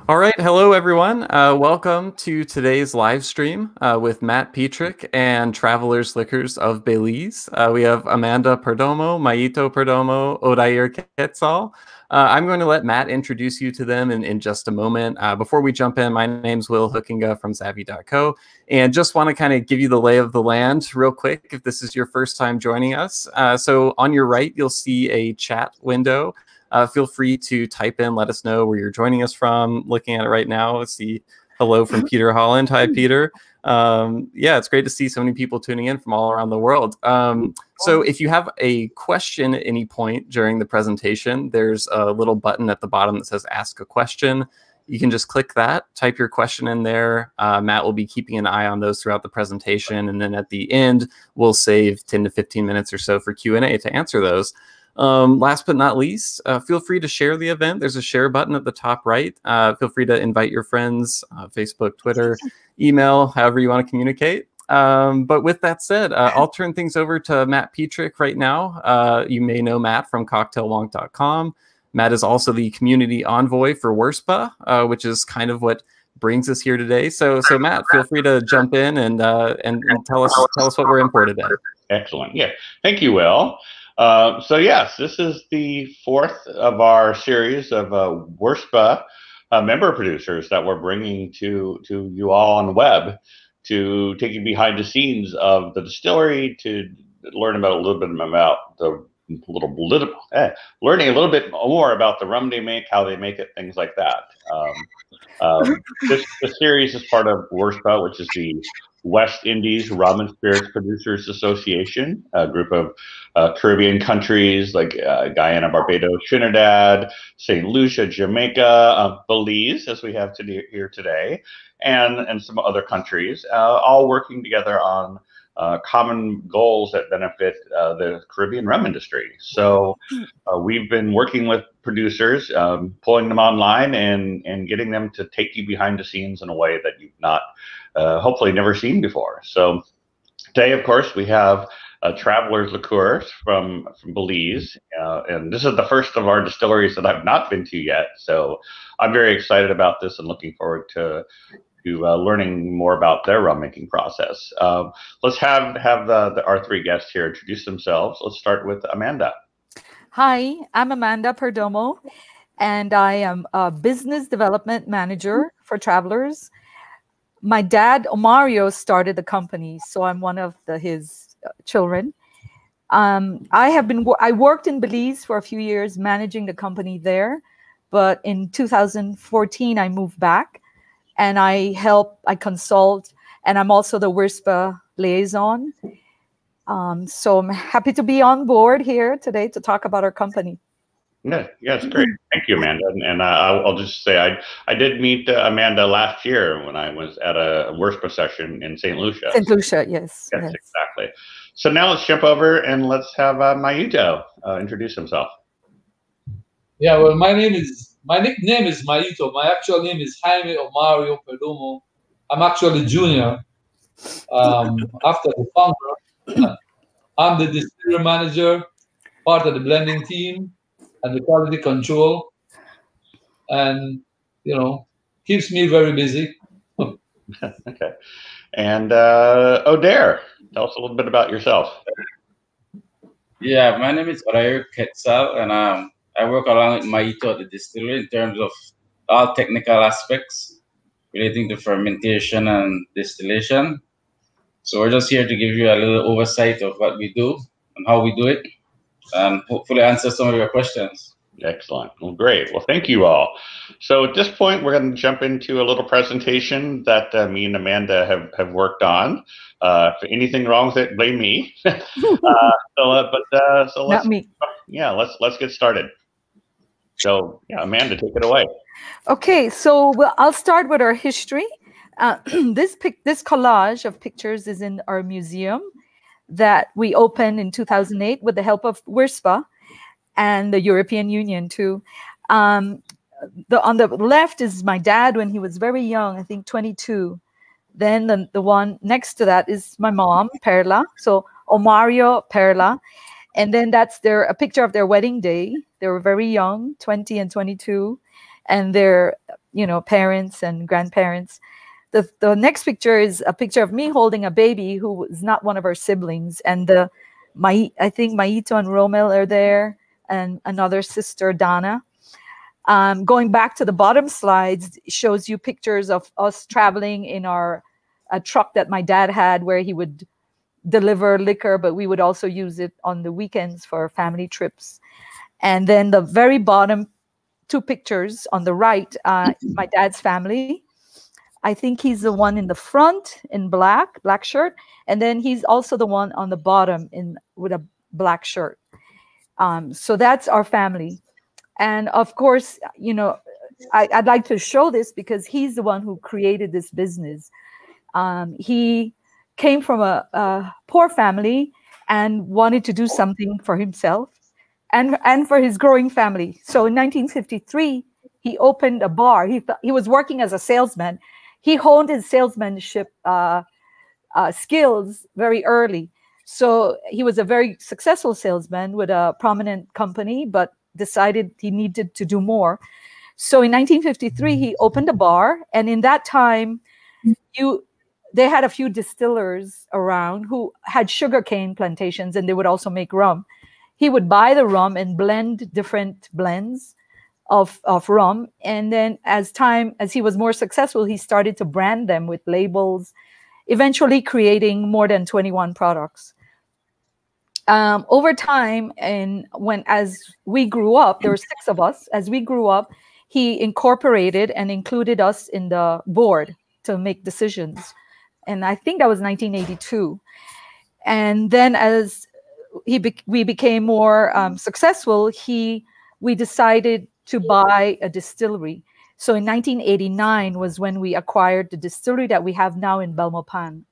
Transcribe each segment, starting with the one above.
All right, hello everyone. Welcome to today's live stream with Matt Petrick and Travelers Liquors of Belize. We have Amanda Perdomo, Myito Perdomo, Odair Quetzal. I'm going to let Matt introduce you to them in just a moment. Before we jump in, my name's Will Hookinga from Savvy.co, and just want to kind of give you the lay of the land real quick if this is your first time joining us. So on your right, you'll see a chat window. Feel free to type in, let us know where you're joining us from. Looking at it right now, let's see. Hello from Peter Holland. Hi, Peter. Yeah, it's great to see so many people tuning in from all around the world. So if you have a question at any point during the presentation, there's a little button at the bottom that says Ask a Question. You can just click that, type your question in there. Matt will be keeping an eye on those throughout the presentation. And then at the end, we'll save 10 to 15 minutes or so for Q&A to answer those. Last but not least, feel free to share the event. There's a share button at the top right. Feel free to invite your friends, Facebook, Twitter, email, however you want to communicate. But with that said, I'll turn things over to Matt Petrick right now. You may know Matt from cocktailwonk.com. Matt is also the community envoy for WRSPA, which is kind of what brings us here today. So Matt, feel free to jump in and tell us what we're in for today. Excellent. Yeah. Thank you, Will. So yes, this is the fourth of our series of WRSPA member producers that we're bringing to you all on the web to take you behind the scenes of the distillery, to learn about learning a little bit more about the rum they make, how they make it, things like that. This series is part of WRSPA, which is the West Indies Rum and Spirits Producers Association, a group of Caribbean countries like Guyana, Barbados, Trinidad, St. Lucia, Jamaica, Belize, as we have here today, and some other countries, all working together on common goals that benefit the Caribbean rum industry. So we've been working with producers, pulling them online and getting them to take you behind the scenes in a way that you've not hopefully never seen before. So today, of course, we have Travelers Liqueurs from Belize, and this is the first of our distilleries that I've not been to yet. So I'm very excited about this and looking forward to learning more about their rum making process. Let's have our three guests here introduce themselves. Let's start with Amanda. Hi, I'm Amanda Perdomo, and I am a business development manager for Travelers. My dad, Omario, started the company, so I'm one of his children. I worked in Belize for a few years managing the company there, but in 2014 I moved back, and I consult, and I'm also the WRSPA liaison. So I'm happy to be on board here today to talk about our company. Yeah, it's great. Thank you, Amanda. And I'll just say I did meet Amanda last year when I was at a WRSPA session in St. Lucia. St. Lucia, yes. Yes, exactly. So now let's jump over and let's have Myito introduce himself. Yeah, well, my nickname is Myito. My actual name is Jaime Omario Perdomo. I'm actually junior. After the founder, I'm the distillery manager, part of the blending team, and the quality control, and keeps me very busy. Okay. And Odair, tell us a little bit about yourself. Yeah, my name is Odair Quetzal, and I work along with Myito at the distillery in terms of all technical aspects relating to fermentation and distillation. So we're just here to give you a little oversight of what we do and how we do it, and hopefully answer some of your questions. Excellent. Well, great. Well, thank you all. So at this point, we're going to jump into a little presentation that me and Amanda have worked on. If anything wrong with it, blame me. Not me. Yeah, let's get started. So yeah, Amanda, take it away. Okay, so I'll start with our history. This collage of pictures is in our museum that we opened in 2008 with the help of WRSPA and the European Union too. On the left is my dad when he was very young, I think 22. Then the one next to that is my mom, Perla. So Omario, Perla. And then that's a picture of their wedding day. They were very young, 20 and 22. And parents and grandparents. The next picture is a picture of me holding a baby who is not one of our siblings, and I think Myito and Romel are there, and another sister, Donna. Going back to the bottom slides, shows you pictures of us traveling in a truck that my dad had, where he would deliver liquor, but we would also use it on the weekends for family trips. And then the very bottom two pictures on the right, my dad's family. I think he's the one in the front in black shirt, and then he's also the one on the bottom with a black shirt. So that's our family. And of course, I'd like to show this because he's the one who created this business. He came from a poor family and wanted to do something for himself and for his growing family. So in 1953, he opened a bar. He was working as a salesman. He honed his salesmanship skills very early. So he was a very successful salesman with a prominent company, but decided he needed to do more. So in 1953, he opened a bar. And in that time, they had a few distillers around who had sugarcane plantations, and they would also make rum. He would buy the rum and blend different blends of rum. And then as he was more successful, he started to brand them with labels, eventually creating more than 21 products. Over time, and as we grew up, there were 6 of us. As we grew up, he incorporated and included us in the board to make decisions. And I think that was 1982. And then as we became more successful, we decided to buy a distillery. So in 1989 was when we acquired the distillery that we have now in Belmopan.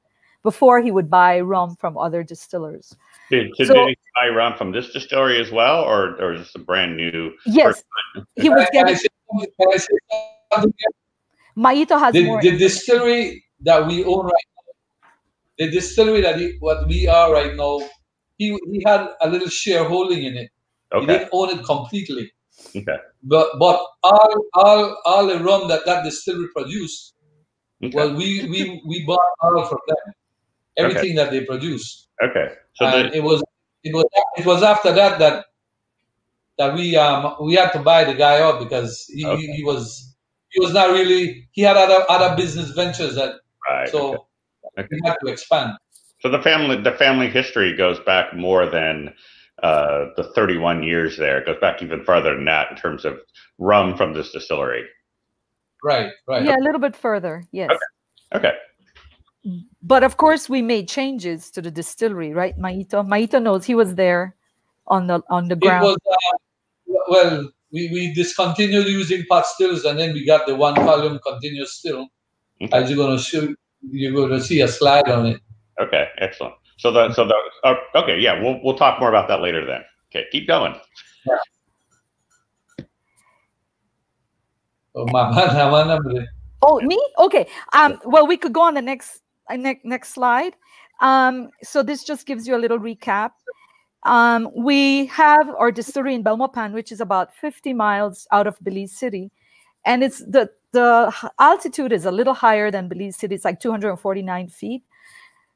Before, he would buy rum from other distillers. Did he buy rum from this distillery as well, or is this a brand new? Yes, he was getting. Myito has more. The distillery that we own right now, the distillery what we are right now, he had a little shareholding in it. Okay. He didn't own it completely. Okay. But all the rum that distillery produced, Okay. well, we bought all from them. Everything that they produce. Okay. So it was after that we had to buy the guy out because he was not really, he had other business ventures that we had to expand. So the family history goes back more than the 31 years there. It goes back even farther than that in terms of rum from this distillery. Right. Yeah, a little bit further. Yes. Okay. But of course, we made changes to the distillery, right, Myito? Myito knows, he was there on the ground. It was, we discontinued using pot stills, and then we got the 1 column continuous still. Okay. As you're going to see a slide on it. Okay, excellent. Okay, yeah, we'll talk more about that later then. Okay, keep going. Yeah. Oh, me? Okay. Well, we could go on the next slide. So this just gives you a little recap. We have our distillery in Belmopan, which is about 50 miles out of Belize City, and it's the altitude is a little higher than Belize City. It's like 249 feet.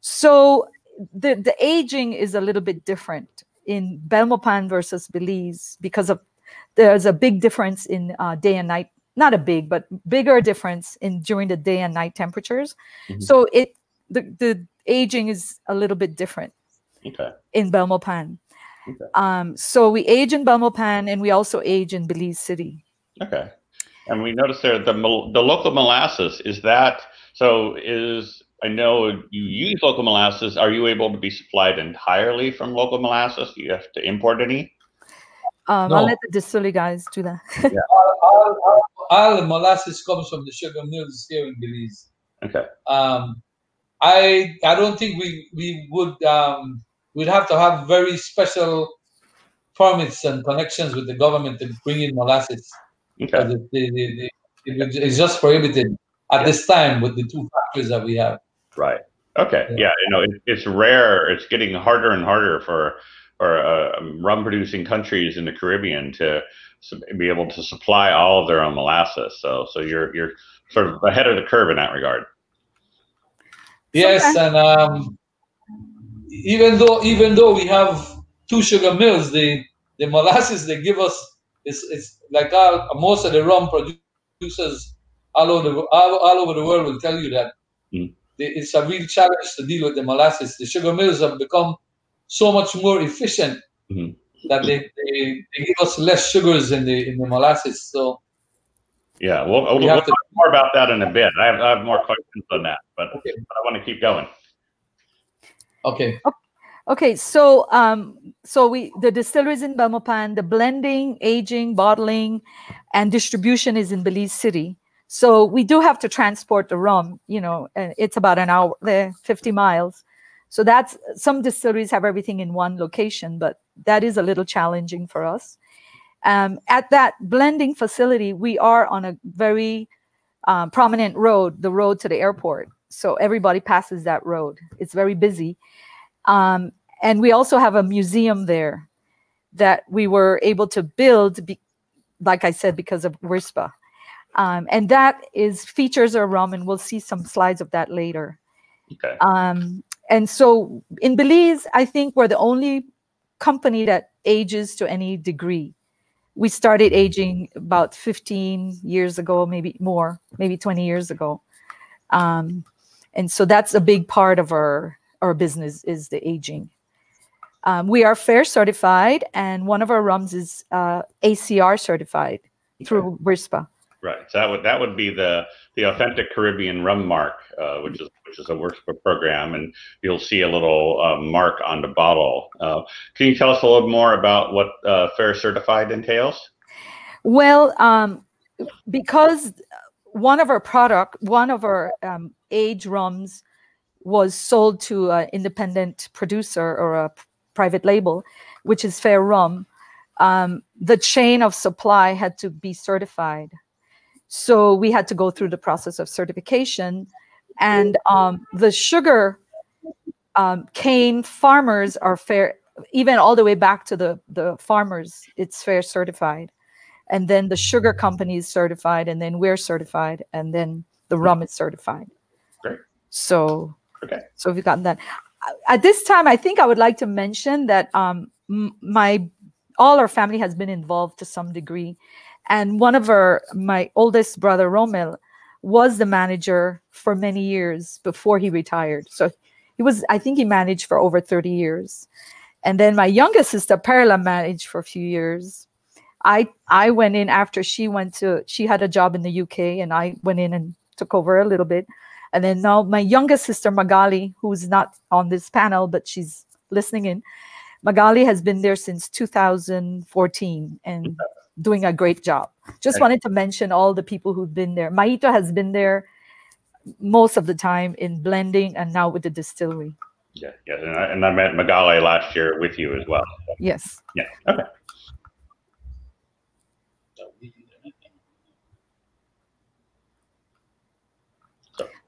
So the aging is a little bit different in Belmopan versus Belize because there's a big difference in day and night. Not a big, but bigger difference during the day and night temperatures. Mm-hmm. So the aging is a little bit different in Belmopan. Okay. So we age in Belmopan, and we also age in Belize City. Okay. And we noticed there the local molasses, I know you use local molasses. Are you able to be supplied entirely from local molasses? Do you have to import any? No. I'll let the distillery guys do that. Yeah. All the molasses comes from the sugar mills here in Belize. Okay. I don't think we would we'd have to have very special permits and connections with the government to bring in molasses. Okay. It's just prohibited at this time with the 2 factories that we have. Right. Okay. Yeah. It's rare. It's getting harder and harder for rum producing countries in the Caribbean to be able to supply all of their own molasses. So you're sort of ahead of the curve in that regard. Yes, and even though we have 2 sugar mills, the molasses they give us is like most of the rum producers all over the world will tell you that it's a real challenge to deal with the molasses. The sugar mills have become so much more efficient that they give us less sugars in the molasses. So yeah, we'll talk more about that in a bit. I have more questions on that, but I want to keep going. Okay. Okay, so the distilleries in Belmopan, the blending, aging, bottling, and distribution is in Belize City. So we do have to transport the rum. You know, it's about an hour, 50 miles. So that's, some distilleries have everything in one location, but that is a little challenging for us. At that blending facility, we are on a very prominent road, the road to the airport. So everybody passes that road. It's very busy. And we also have a museum there that we were able to build, like I said, because of WIRSPA. And that features our rum, and we'll see some slides of that later. Okay. And so in Belize, I think we're the only company that ages to any degree. We started aging about 15 years ago, maybe more, maybe 20 years ago. And so that's a big part of our business, is the aging. We are FAIR certified, and one of our rums is ACR certified through WIRSPA. Right. So that would be the authentic Caribbean rum mark, which is a WIRSPA program, and you'll see a little mark on the bottle. Can you tell us a little more about what FAIR certified entails? Well, because one of our aged rums was sold to an independent producer or a private label, which is Fair Rum, the chain of supply had to be certified. So we had to go through the process of certification. And the sugar cane farmers are FAIR, even all the way back to the farmers, it's FAIR certified. And then the sugar company is certified, and then we're certified, and then the rum is certified. Great. So we've gotten that. At this time, I think I would like to mention that all our family has been involved to some degree. And my oldest brother, Romel, was the manager for many years before he retired. So I think he managed for over 30 years. And then my youngest sister, Perla, managed for a few years. I went in after she had a job in the UK, and I went in and took over a little bit. And then now my youngest sister, Magali, who's not on this panel, but she's listening in. Magali has been there since 2014 and doing a great job. Just wanted to mention all the people who've been there. Myito has been there most of the time in blending, and now with the distillery. Yeah. And I met Magali last year with you as well. So. Yes. Yeah. Okay.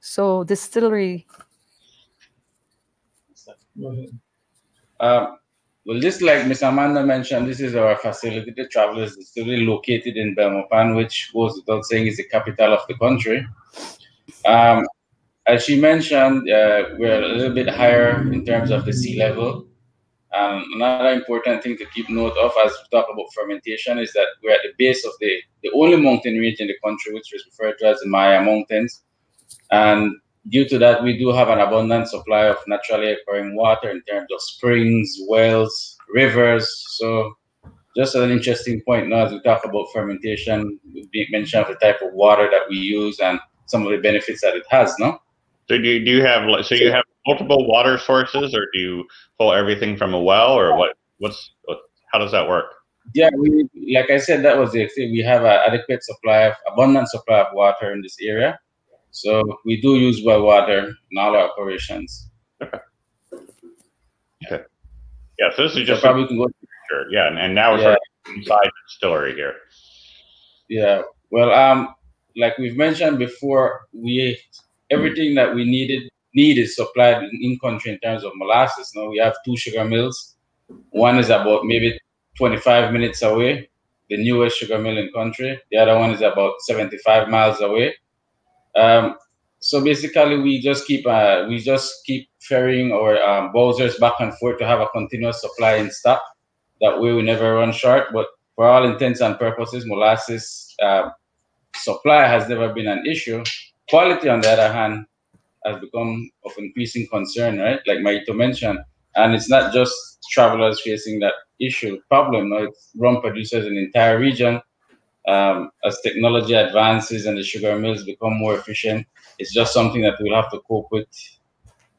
So distillery. Well, just like Ms. Amanda mentioned, this is our facility, the Travelers Distillery, located in Belmopan, which goes without saying is the capital of the country. As she mentioned, we're a little bit higher in terms of the sea level. Another important thing to keep note of as we talk about fermentation is that we're at the base of the only mountain range in the country, which is referred to as the Maya Mountains. And due to that, we do have an abundant supply of naturally occurring water in terms of springs, wells, rivers. So just an interesting point now as we talk about fermentation, we mentioned the type of water that we use and some of the benefits that it has, no? So do you have multiple water sources, or do you pull everything from a well, or how does that work? Yeah, like I said, that was the thing. We have an abundant supply of water in this area. So we do use well water in all our operations. Okay. Yeah, so this is just probably can go. Yeah, and now we're sort of inside the distillery here. Yeah. Well, like we've mentioned before, everything that we need is supplied in country in terms of molasses. Now we have 2 sugar mills, One is about maybe 25 minutes away, the newest sugar mill in country. The other one is about 75 miles away. So basically, we just keep ferrying our bowsers back and forth to have a continuous supply in stock. That way, we never run short. But for all intents and purposes, molasses supply has never been an issue. Quality, on the other hand, has become of increasing concern, right? Like Myito mentioned, and it's not just travelers facing that problem. No, it's rum producers in the entire region. As technology advances and the sugar mills become more efficient, it's just something that we'll have to cope with.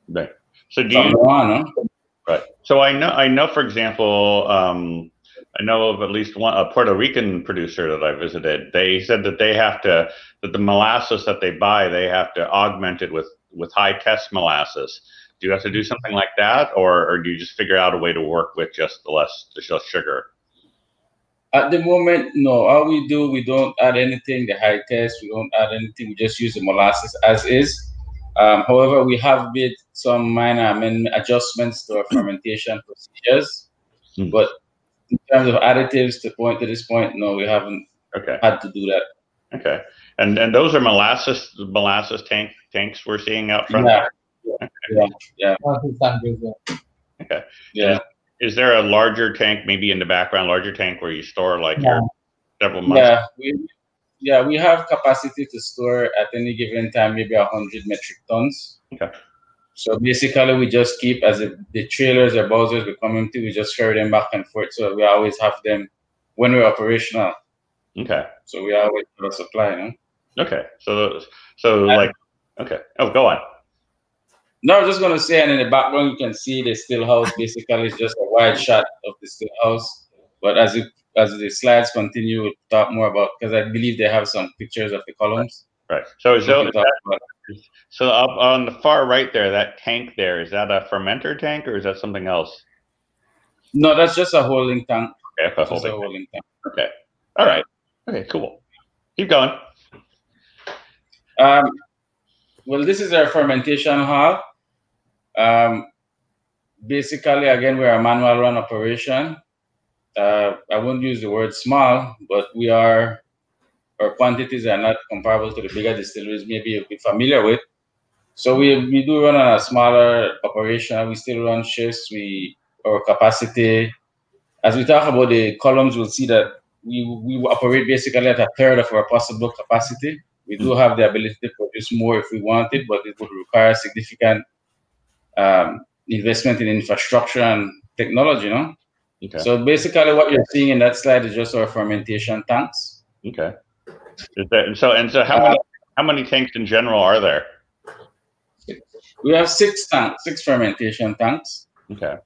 Right. So do from you? now on, no? Right. So I know, for example, I know of at least a Puerto Rican producer that I visited. They said that that the molasses that they buy, they have to augment it with high test molasses. Do you have to do something like that, or do you just figure out a way to work with just the less sugar? At the moment, no. All we do, we don't add anything, the high test, we don't add anything, we just use the molasses as is. However, we have made some minor adjustments to our fermentation procedures. But in terms of additives to this point, no, we haven't had to do that. Okay. And those are molasses tanks we're seeing out front. Yeah. Okay. Yeah. Is there a larger tank, maybe in the background, larger tank where you store like your several months? We have capacity to store at any given time maybe 100 metric tons. Okay. So basically, we just keep, as if the trailers or bowsers we come into, we just ferry them back and forth. So we always have them when we're operational. Okay. So we always have a supply, no? Okay. Okay. Oh, go on. No, I was just going to say, and in the background, you can see the still house. Basically, it's just a wide shot of the still house. But as the slides continue, we'll talk more about, because I believe they have some pictures of the columns. Right. So up on the far right there, that tank there, is that a fermenter tank or is that something else? No, that's just a holding tank. Okay, a holding tank. Okay. All right. Okay, cool. Keep going. Well, this is our fermentation hall. Basically, again, we're a manual run operation. I won't use the word small, but our quantities are not comparable to the bigger distilleries maybe you'll be familiar with. So we do run on a smaller operation. We still run shifts. Our capacity, as we talk about the columns, we'll see that we operate basically at a third of our possible capacity. We do have the ability to produce more if we wanted, but it would require significant investment in infrastructure and technology, no? Okay. So basically, what you're seeing in that slide is just our fermentation tanks. Okay. So how many tanks in general are there? We have six fermentation tanks. Okay.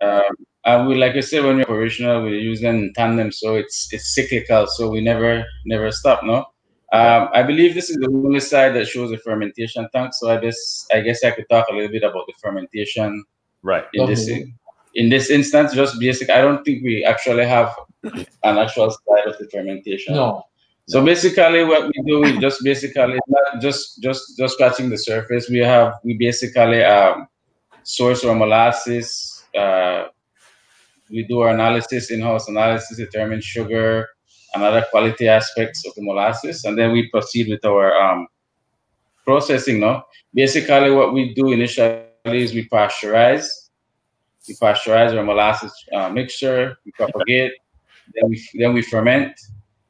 And like I said, when we're operational, we use them in tandem, so it's cyclical, so we never stop, no? I believe this is the only slide that shows the fermentation tank, so I guess I could talk a little bit about the fermentation. Right. In this instance, just basic. I don't think we actually have an actual slide of the fermentation. No. So basically, what we do is just basically not just scratching the surface. We basically source our molasses. We do our analysis, in-house analysis, determine sugar and other quality aspects of the molasses, and then we proceed with our processing. No, basically, what we do initially is we pasteurize. We pasteurize our molasses mixture. We propagate. Then we ferment.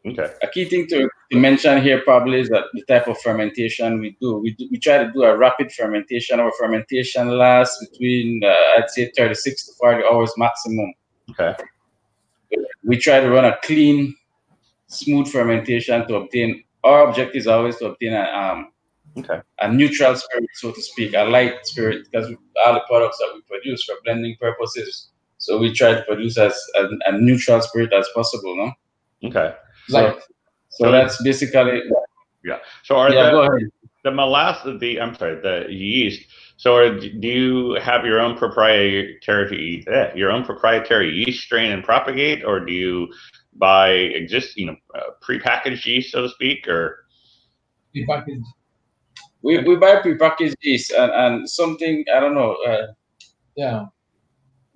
Okay. A key thing to mention here probably is that the type of fermentation we do. We try to do a rapid fermentation. Our fermentation lasts between I'd say 36 to 40 hours maximum. Okay. We try to run a clean, smooth fermentation to obtain. Our objective is always to obtain a neutral spirit, so to speak, a light spirit, because all the products that we produce for blending purposes. So we try to produce as a neutral spirit as possible, no? Okay. So that's basically. Yeah. So go ahead. The molasses, the yeast. So do you have your own proprietary yeast strain and propagate, or do you buy prepackaged yeast, so to speak, or? Prepackaged. We buy prepackaged yeast and something, I don't know.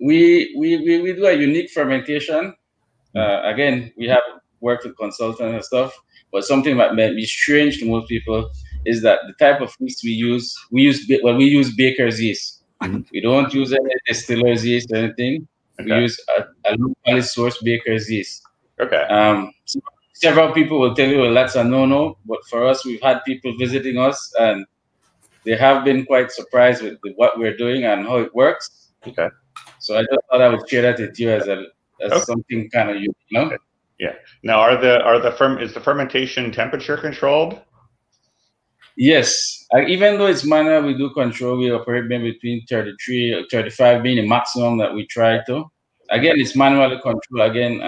we do a unique fermentation. Again, we have worked with consultants and stuff, but something that might be strange to most people is that the type of yeast we use baker's yeast. We don't use any distiller's yeast or anything. We use a locally sourced baker's yeast. Okay. Several people will tell you, well, that's a no-no, but for us, we've had people visiting us, and they have been quite surprised with what we're doing and how it works. Okay. So I just thought I would share that with you as something kind of unique, you know? Okay. Yeah. Now, is the fermentation temperature controlled? Yes. Even though it's manual, we do control. We operate between 33 or 35 being the maximum that we try to. Again, it's manually controlled. Again,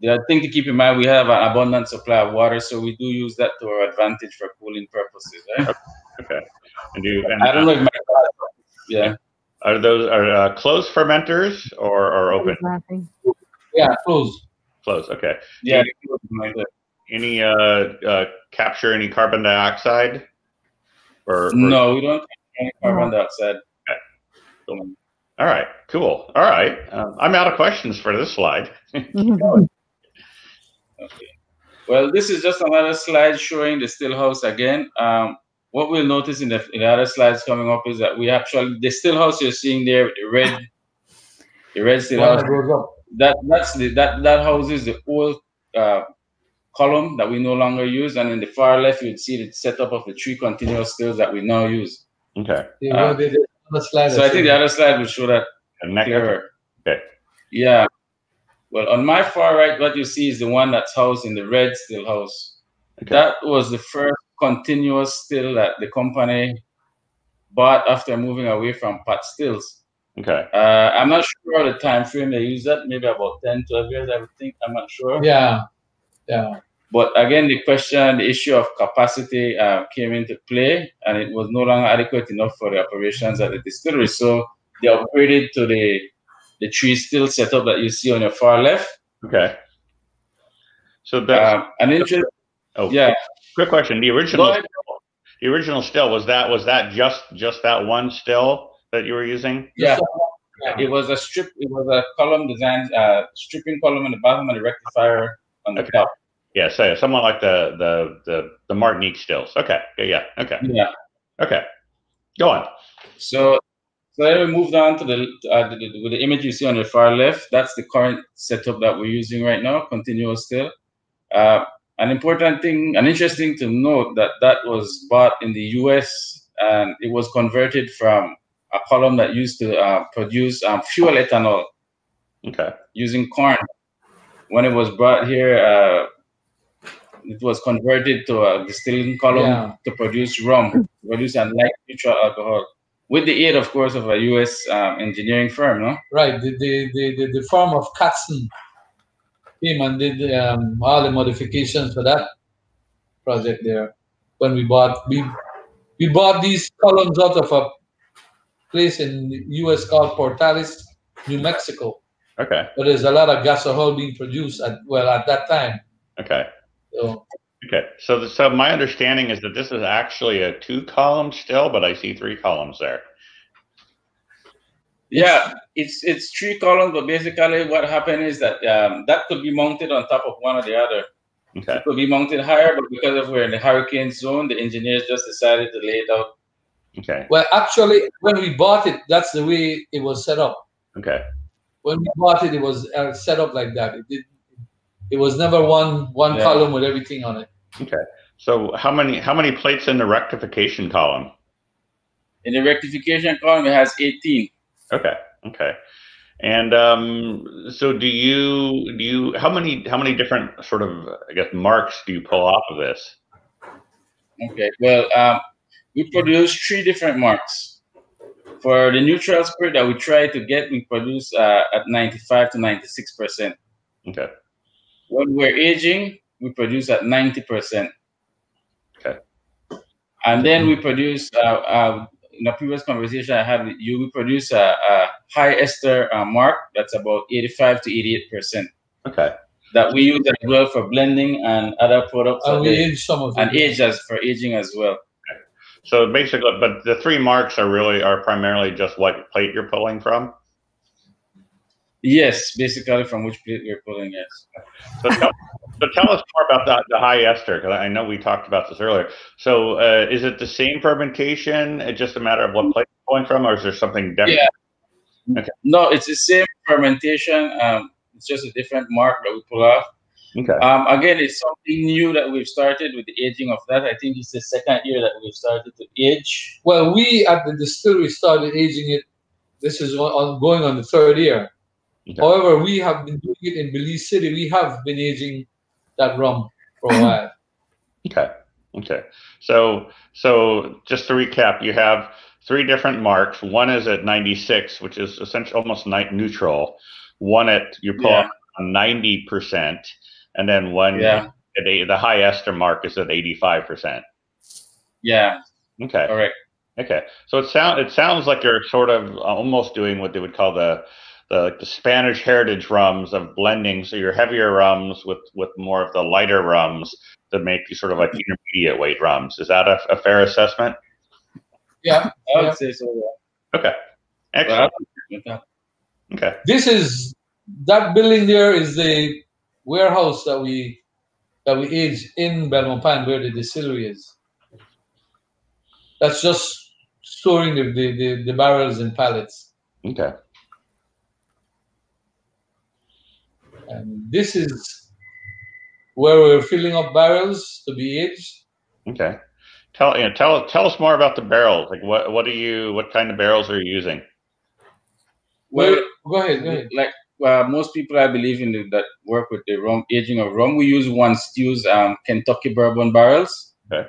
the thing to keep in mind, we have an abundant supply of water, so we do use that to our advantage for cooling purposes. Right? Okay. I don't know if yeah. Are those closed fermenters or open? Yeah, closed. Closed. Okay. Yeah. Any capture any carbon dioxide? No, we don't capture any carbon dioxide. Okay. Cool. All right. Cool. All right. I'm out of questions for this slide. Okay. Well, this is just another slide showing the still house again. What we'll notice in the other slides coming up is that we actually, the still house you're seeing there, the red still house, that houses the old column that we no longer use, and in the far left you'd see the setup of the 3 continuous stills that we now use. Okay. So I think the other slide will show that clearer. Okay. Yeah. Well, on my far right, what you see is the one that's housed in the red still house. Okay. That was the first continuous still that the company bought after moving away from pot stills. Okay. I'm not sure the time frame they use that, maybe about 10, 12 years, I would think. I'm not sure. Yeah. Yeah. But again, the issue of capacity came into play, and it was no longer adequate enough for the operations at the distillery. So they upgraded to the 3 still setup that you see on your far left. Okay. So that's an interesting. Oh yeah. Quick question: the original still was that just that one still that you were using? Yeah. It was a strip. It was a column design, stripping column on the bottom and the rectifier on the top. Yeah, so somewhat like the Martinique stills. Okay. Yeah. Okay. Yeah. Okay. Go on. So then we moved on to with the image you see on the far left. That's the current setup that we're using right now, continuous still. An important thing, an interesting to note that was bought in the U.S. and it was converted from a column that used to produce fuel ethanol. Okay. Using corn. When it was brought here, it was converted to a distilling column to produce rum, produce a light neutral alcohol, with the aid, of course, of a U.S. Engineering firm, no? Right. The firm of Quetzal came and did all the modifications for that project there. When we bought these columns out of a place in the U.S. called Portales, New Mexico. Okay. But there's a lot of gas oil being produced at that time. Okay. So, okay. So my understanding is that this is actually a 2-column still, but I see 3 columns there. Yeah, it's 3 columns, but basically what happened is that that could be mounted on top of one or the other. Okay. It could be mounted higher, but because we're in the hurricane zone, the engineers just decided to lay it out. Okay. Well, actually, when we bought it, that's the way it was set up. Okay. When we bought it, it was set up like that. It was never one column with everything on it. Okay. So how many plates in the rectification column? In the rectification column, it has 18. Okay. Okay. And so do you how many different sort of, I guess, marks do you pull off of this? Okay. Well, we produce 3 different marks. For the neutral spirit that we try to get, we produce at 95 to 96%. Okay. When we're aging, we produce at 90%. Okay. And then we produce, in a previous conversation I had with you, we produce a high ester mark that's about 85 to 88%. Okay. That we use as well for blending and other products. And we age some of it. And age for aging as well. Okay. So basically, but the 3 marks are primarily just what plate you're pulling from? Yes, basically from which plate we're pulling, yes. So tell us more about the high ester, because I know we talked about this earlier. So is it the same fermentation? It's just a matter of what plate it's going from, or is there something different? Yeah. Okay. No, it's the same fermentation. It's just a different mark that we pull off. Okay. Again, it's something new that we've started with the aging of that. I think it's the second year that we've started to age. Well, we at the distillery started aging it. This is going on the third year. Okay. However, we have been doing it in Belize City. We have been aging that rum for a while. Okay. Okay. So just to recap, you have 3 different marks. One is at 96, which is essentially almost neutral. One at you pull on 90%, and then one at the high ester mark is at 85%. Yeah. Okay. Correct. Okay. So it sounds like you're sort of almost doing what they would call the Spanish heritage rums of blending. So your heavier rums with more of the lighter rums that make you sort of like intermediate weight rums. Is that a fair assessment? Yeah, I would say so. Yeah. Okay. Excellent. Okay. That building there is the warehouse that we age in Belmopan, where the distillery is. That's just storing the barrels in pallets. Okay. And this is where we're filling up barrels to be aged. Okay. Tell us more about the barrels. Like what kind of barrels are you using? Well, go ahead. Like most people, I believe that work with the rum aging of rum, we use One Stew's Kentucky bourbon barrels. Okay.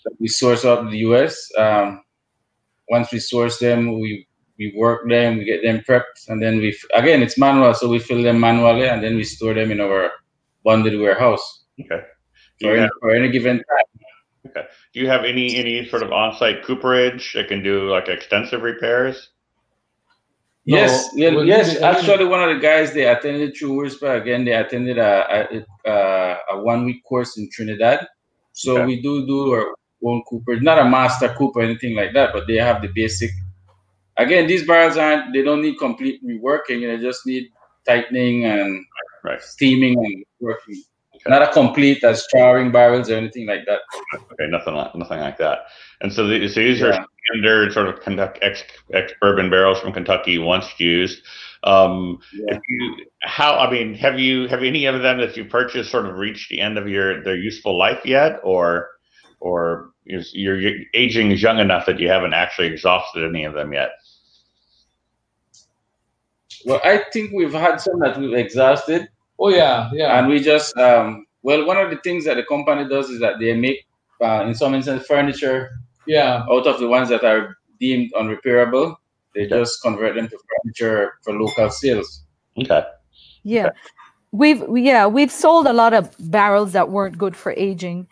That we source out of the U.S. Once we source them, we work them, we get them prepped, and then again it's manual, so we fill them manually, and then we store them in our bonded warehouse. Okay. For any given time. Okay. Do you have any sort of on-site cooperage that can do like extensive repairs? Yes, yes. Actually, one of the guys, they attended through WISPA. Again, they attended a 1-week course in Trinidad. So we do our own cooper, not a master cooper or anything like that, but they have the basic. Again, these barrels they don't need complete reworking. They just need tightening and steaming and working. Okay. Not a complete strawing barrels or anything like that. Okay, nothing like that. And so these are standard sort of ex-bourbon barrels from Kentucky once used. Have any of them that you purchased sort of reached the end of their useful life yet, or your aging is young enough that you haven't actually exhausted any of them yet? Well, I think we've had some that we've exhausted. Oh yeah. And we just one of the things that the company does is that they make in some instances furniture. Yeah. Out of the ones that are deemed unrepairable, they just convert them to furniture for local sales. Okay. Yeah. We've sold a lot of barrels that weren't good for aging.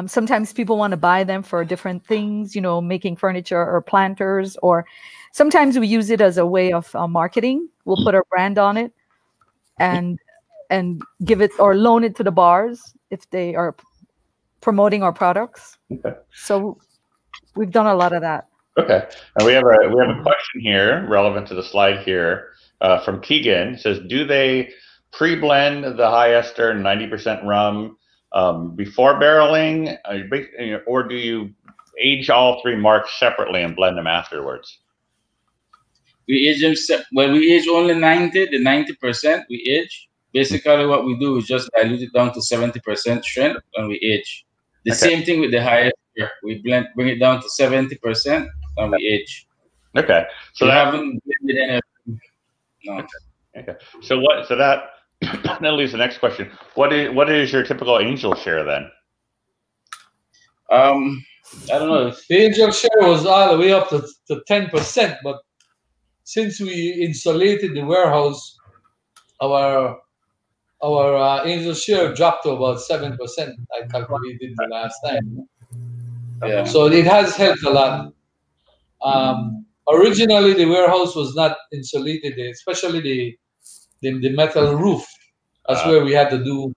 Sometimes people want to buy them for different things, making furniture or planters, or sometimes we use it as a way of marketing. We'll put our brand on it and give it or loan it to the bars if they are promoting our products. Okay. So we've done a lot of that. Okay. And we have a question here relevant to the slide here from Keegan. It says, do they pre-blend the high ester 90% rum before barreling, or do you age all 3 marks separately and blend them afterwards? We age them we age only 90% we age. Basically, what we do is just dilute it down to 70% strength and we age. The same thing with the high ester. We bring it down to 70% and we age. Okay. So we haven't blended anything. No. Okay. So that leaves the next question. What is your typical angel share then? I don't know. The angel share was all the way up to 10%, but since we insulated the warehouse, our angel share dropped to about 7%. I calculated the last time. Yeah. So it has helped a lot. Originally, the warehouse was not insulated, especially the metal roof. That's where we had to do.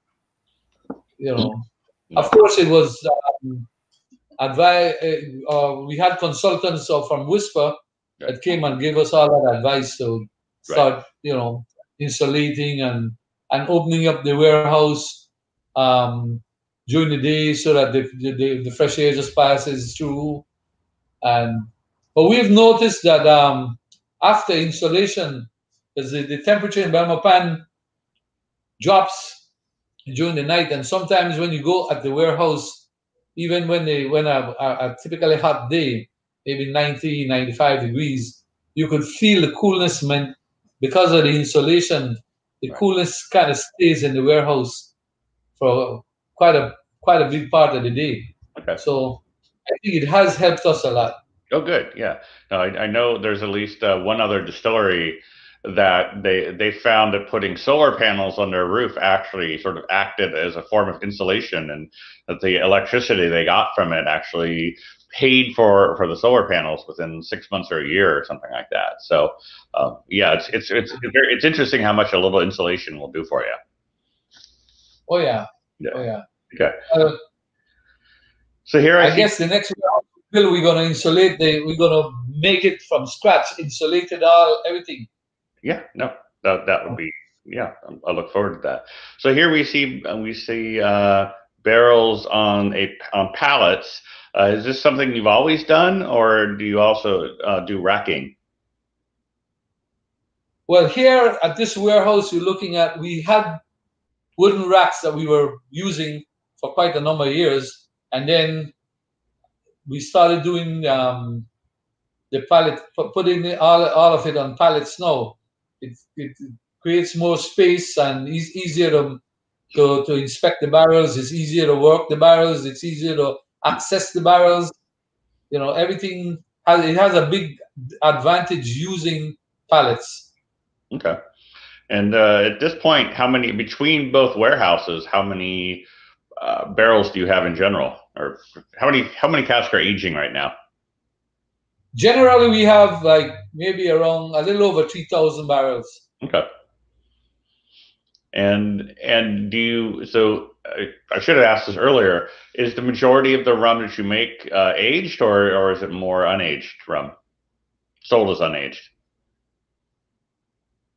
Of course, it was we had consultants from WISPA that came and gave us all that advice to start, insulating and opening up the warehouse during the day so that the fresh air just passes through. But we've noticed that after installation, because the temperature in Belmopan drops during the night, and sometimes when you go at the warehouse, even when a typically hot day, maybe 90, 95 degrees, you could feel the coolness because of the insulation. The coolness kind of stays in the warehouse for quite a big part of the day. Okay. So I think it has helped us a lot. Oh, good. Yeah. No, I know there's at least one other distillery that they found that putting solar panels on their roof actually sort of acted as a form of insulation, and that the electricity they got from it actually paid for the solar panels within 6 months or a year or something like that. So yeah, it's interesting how much a little insulation will do for you. Oh yeah. Yeah. Oh yeah. Okay. So here I guess the next bill we're gonna insulate. We're gonna make it from scratch, insulated everything. Yeah. No, that would be, yeah. I look forward to that. So here we see barrels on pallets. Is this something you've always done, or do you also do racking? Well, here at this warehouse you're looking at, we had wooden racks that we were using for quite a number of years, and then we started doing the pallet, putting all of it on pallets now. It creates more space and is easier to inspect the barrels. It's easier to work the barrels. It's easier to access the barrels. You know, everything has a big advantage using pallets. Okay. And at this point, how many, between both warehouses, how many barrels do you have in general, or how many casks are aging right now? Generally, we have like maybe around a little over 3,000 barrels. Okay. And do you? So I should have asked this earlier. Is the majority of the rum that you make aged, or is it more unaged rum, sold as unaged?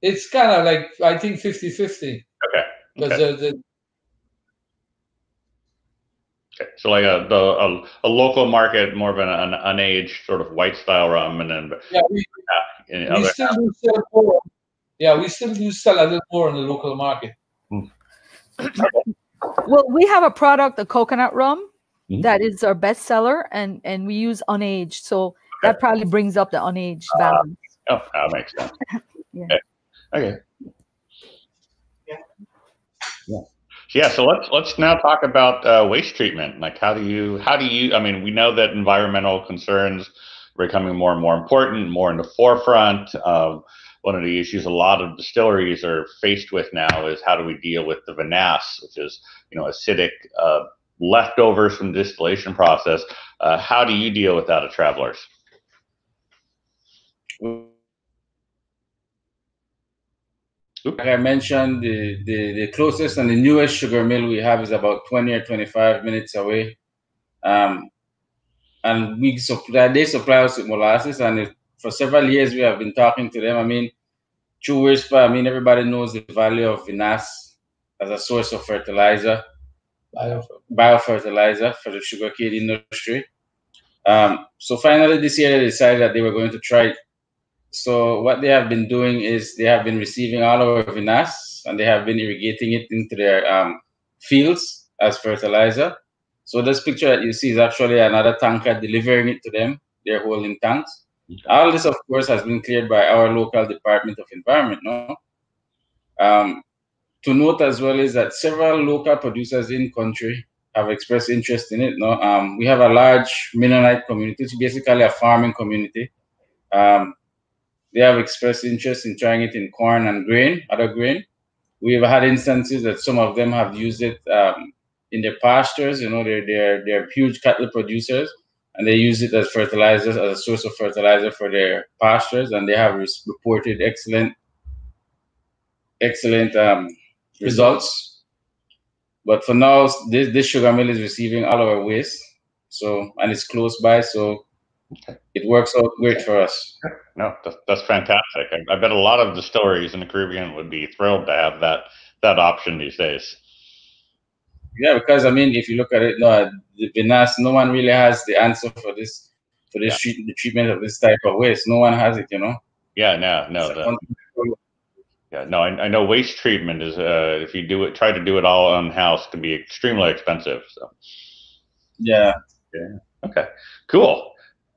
It's kind of like, I think 50-50. Okay. Okay. Okay. So like a local market, more of an unaged sort of white style rum, and then yeah, we still do sell more. Yeah, we still do sell a little more in the local market. Well, we have a product, a coconut rum, that is our best seller, and we use unaged, so that probably brings up the unaged balance. Oh, that makes sense. Yeah. Okay. Yeah. So let's now talk about waste treatment. Like, how do you? I mean, we know that environmental concerns are becoming more and more important, more in the forefront. One of the issues a lot of distilleries are faced with now is how do we deal with the vinasse, which is, you know, acidic leftovers from the distillation process. How do you deal with that at Travelers? Like I mentioned, the closest and the newest sugar mill we have is about 20 or 25 minutes away. And they supply us with molasses, and for several years we have been talking to them. I mean, through WISPA, I mean, everybody knows the value of vinasse as a source of fertilizer, biofertilizer for the sugarcane industry. So finally this year they decided that they were going to try it. So what they have been doing is they have been receiving all our vinasse, and they have been irrigating it into their fields as fertilizer. So this picture that you see is actually another tanker delivering it to them. They're holding tanks. Okay. All this, of course, has been cleared by our local Department of Environment. No? To note as well is that several local producers in country have expressed interest in it. No? We have a large Mennonite community, it's basically a farming community. They have expressed interest in trying it in corn and grain, other grain. We've had instances that some of them have used it in their pastures. You know, they're huge cattle producers, and they use it as fertilizers, as a source of fertilizer for their pastures, and they have reported excellent results. But for now, this sugar mill is receiving all our waste, and it's close by, so it works out great for us. No, that's fantastic. I bet a lot of distilleries in the Caribbean would be thrilled to have that option these days. Yeah, because I mean, if you look at it, no, the vinasse, no one really has the answer for this, the treatment of this type of waste. No one has it, you know. Yeah, no. Yeah, no. I know waste treatment is if you try to do it all in house, can be extremely expensive. So. Yeah. Okay. Cool.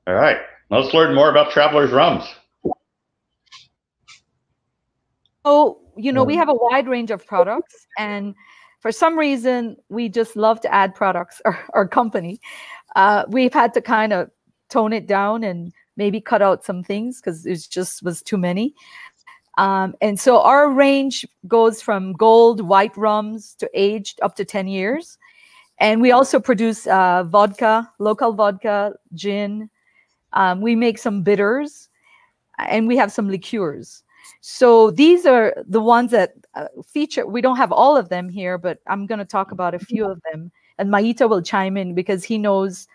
All right. Let's learn more about Traveler's Rums. So, we have a wide range of products, and for some reason, we just love to add products, our company. We've had to kind of tone it down and maybe cut out some things because it just was too many. And so our range goes from gold, white rums to aged up to 10 years. And we also produce vodka, local vodka, gin. We make some bitters, and we have some liqueurs. So these are the ones that feature. We don't have all of them here, but I'm going to talk about a few of them. And Myito will chime in because he knows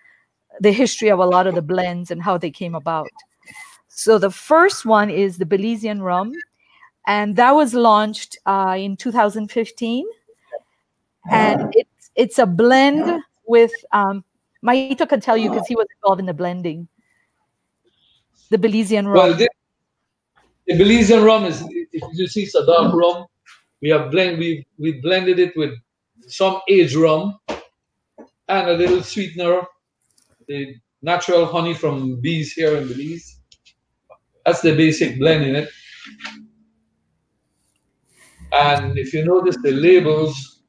the history of a lot of the blends and how they came about. So the first one is the Belizean rum, and that was launched in 2015. And it's a blend with, Myito can tell you because he was involved in the blending. The Belizean rum. Well, the Belizean rum is, if you see, it's a dark rum. We blended it with some aged rum and a little sweetener, the natural honey from bees here in Belize. That's the basic blend in it. And if you notice the labels,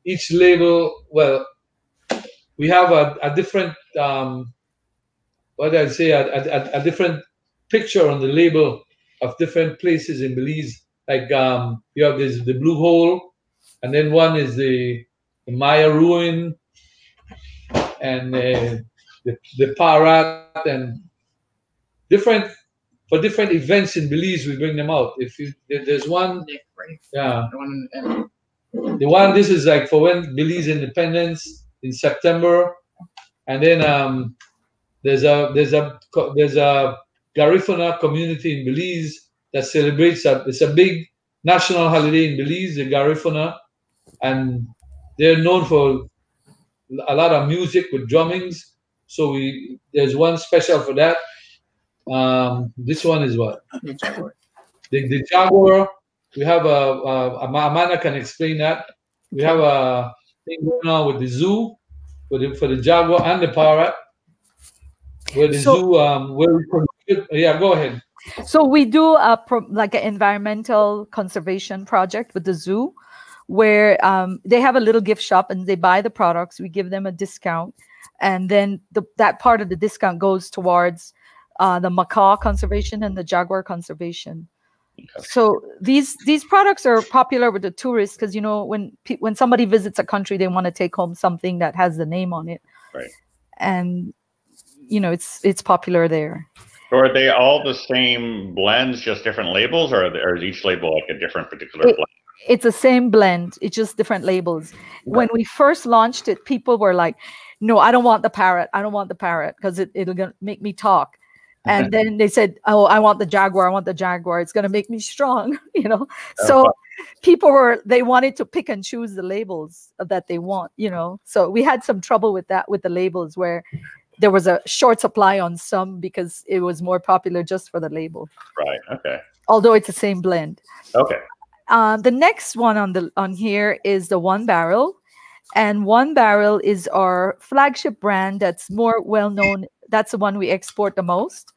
each label, well, we have a different, what I'd say, a different picture on the label of different places in Belize. Like you have the Blue Hole, and then one is the Maya Ruin, and the Parat, and different events in Belize. We bring them out. There's one, yeah, the one. This is like for when Belize independence in September, and then there's a Garifuna community in Belize that celebrates it's a big national holiday in Belize, the Garifuna, and they're known for a lot of music with drummings. So there's one special for that. This one is what? The Jaguar. We have Amanda can explain that. We have a thing going on with the zoo for the Jaguar and the Parrot. Where the zoo, where we contribute. Yeah, go ahead. So we do like an environmental conservation project with the zoo, where they have a little gift shop and they buy the products. We give them a discount, and then that part of the discount goes towards the macaw conservation and the jaguar conservation. Okay. So these products are popular with the tourists because when somebody visits a country, they want to take home something that has the name on it, right? And it's popular there. So are they all the same blends, just different labels, or is each label like a different particular blend? It's the same blend. It's just different labels. Okay. When we first launched it, people were like, "No, I don't want the parrot. I don't want the parrot because it'll make me talk." And then they said, "Oh, I want the jaguar. I want the jaguar. It's going to make me strong." So people they wanted to pick and choose the labels that they want. So we had some trouble with that with the labels where there was a short supply on some because it was more popular just for the label. Right. Okay. Although it's the same blend. Okay. The next one on here is the One Barrel, and One Barrel is our flagship brand that's more well known. That's the one we export the most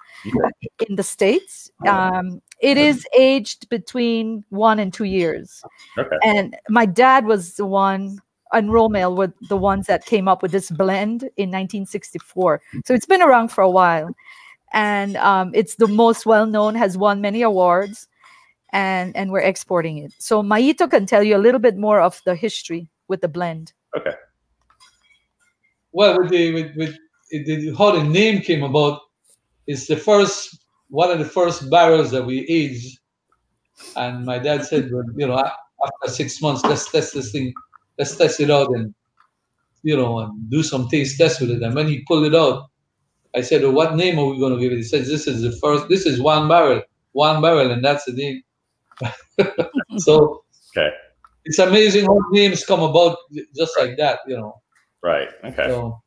in the States. It is aged between 1 and 2 years. Okay. And my dad was the one. And Romel were the ones that came up with this blend in 1964. So it's been around for a while. And it's the most well-known, has won many awards, and we're exporting it. So Myito can tell you a little bit more of the history with the blend. Okay. Well, how the name came about, it's one of the first barrels that we aged. And my dad said, well, after 6 months, let's test this thing. Let's test it out and do some taste test with it. And when he pulled it out, I said, well, what name are we going to give it? He says, this is one barrel, and that's the name. So Okay. it's amazing how names come about just like that, you know. Right. Okay. So,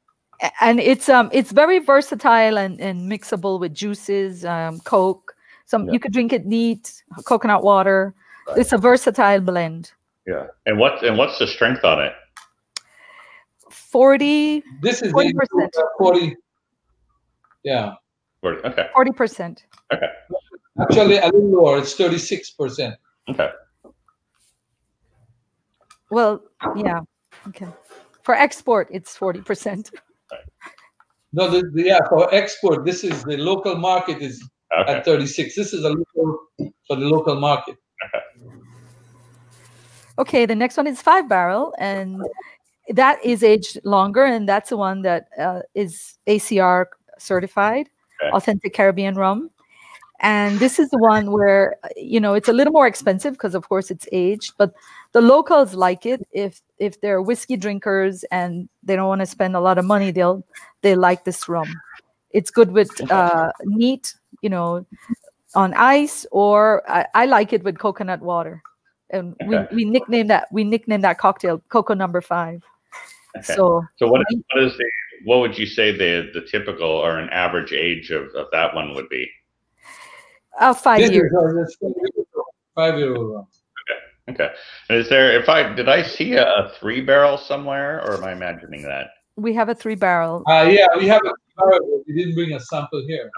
And it's very versatile and mixable with juices, Coke. You could drink it neat, coconut water. Right. It's a versatile blend. Yeah. And what's the strength on it? 40. This is 40%. 40. Yeah. 40. Okay. 40%. Okay. Actually, a little lower. It's 36%. Okay. Well, yeah. Okay. For export, it's 40%. No, for export, this is the local market is at 36. This is a local for the local market. Okay, the next one is 5 barrel, and that is aged longer, and that's the one that is ACR certified, authentic Caribbean rum. And this is the one where, you know, it's a little more expensive because, of course, it's aged, but the locals like it. If they're whiskey drinkers and they don't want to spend a lot of money, they like this rum. It's good with neat, you know, on ice, or I like it with coconut water. And we nicknamed that cocktail Cocoa Number 5. Okay. So what would you say the typical or an average age of that one would be? 5 years. 5-year-old rum. Okay. And did I see a 3 barrel somewhere, or am I imagining that? We have a 3 barrel. Yeah, we have a 3 barrel. We didn't bring a sample here.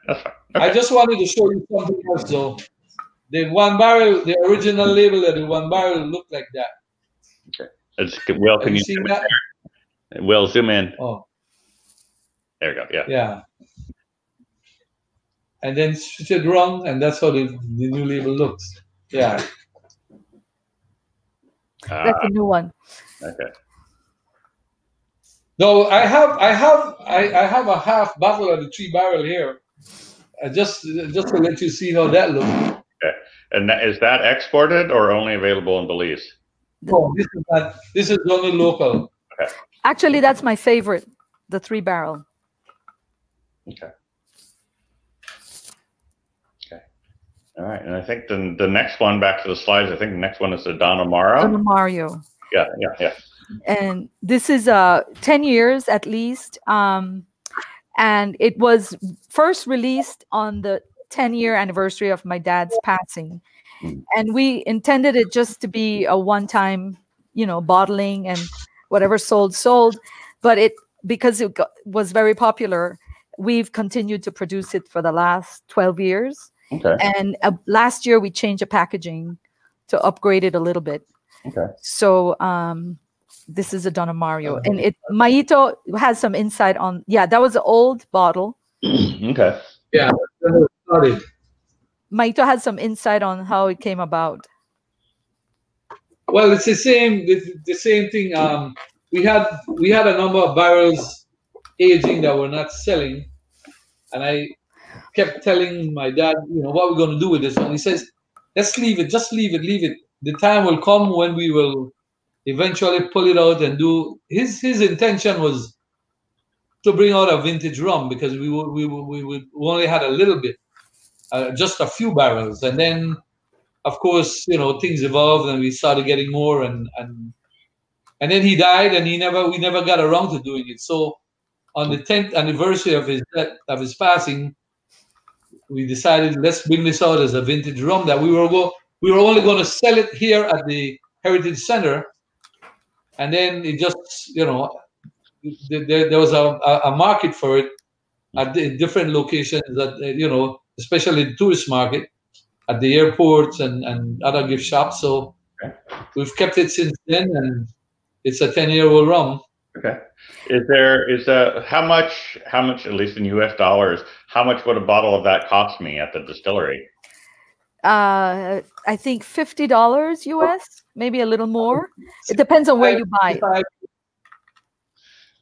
That's fine. Okay. I just wanted to show you something else, though. The 1 barrel, the original label of the 1 barrel looked like that. Okay. Will, can you zoom that? Will, zoom in. Oh. There we go. Yeah. Yeah. And then switch it wrong, and that's how the new label looks. Yeah. That's a new one. Okay. No, I have a half bottle of the 3 barrel here. Just to let you see how that looks. Okay. And is that exported or only available in Belize? No, this is only local. Okay. Actually, that's my favorite, the 3 barrel. Okay. Okay. All right. And I think the next one, back to the slides, I think the next one is the Don Amaro. Don Amaro. Yeah. And this is 10 years at least. And it was first released on the 10-year anniversary of my dad's passing. And we intended it just to be a one-time, you know, bottling, and whatever sold. But because it was very popular, we've continued to produce it for the last 12 years. Okay. And last year we changed the packaging to upgrade it a little bit. Okay. So this is a Don Amaro, and Myito has some insight on. Yeah, that was an old bottle. Okay. Yeah. Sorry. Myito has some insight on how it came about. Well, it's the same thing. We had a number of barrels aging that were not selling, and I kept telling my dad, you know, what we're going to do with this one. He says, let's leave it, just leave it. The time will come when we will eventually pull it out and do. His intention was to bring out a vintage rum, because we only had a little bit, just a few barrels, and then, of course, you know, things evolved and we started getting more, and then he died, and we never got around to doing it. So on the 10th anniversary of his passing, we decided, let's bring this out as a vintage rum that we were only going to sell it here at the Heritage Center, and then it just, you know, there was a market for it at the different locations, that, you know, especially the tourist market at the airports and other gift shops. So we've kept it since then, and it's a 10-year-old rum. Okay. How much, at least in US dollars, how much would a bottle of that cost me at the distillery? I think $50 US, maybe a little more. It depends on where you buy it.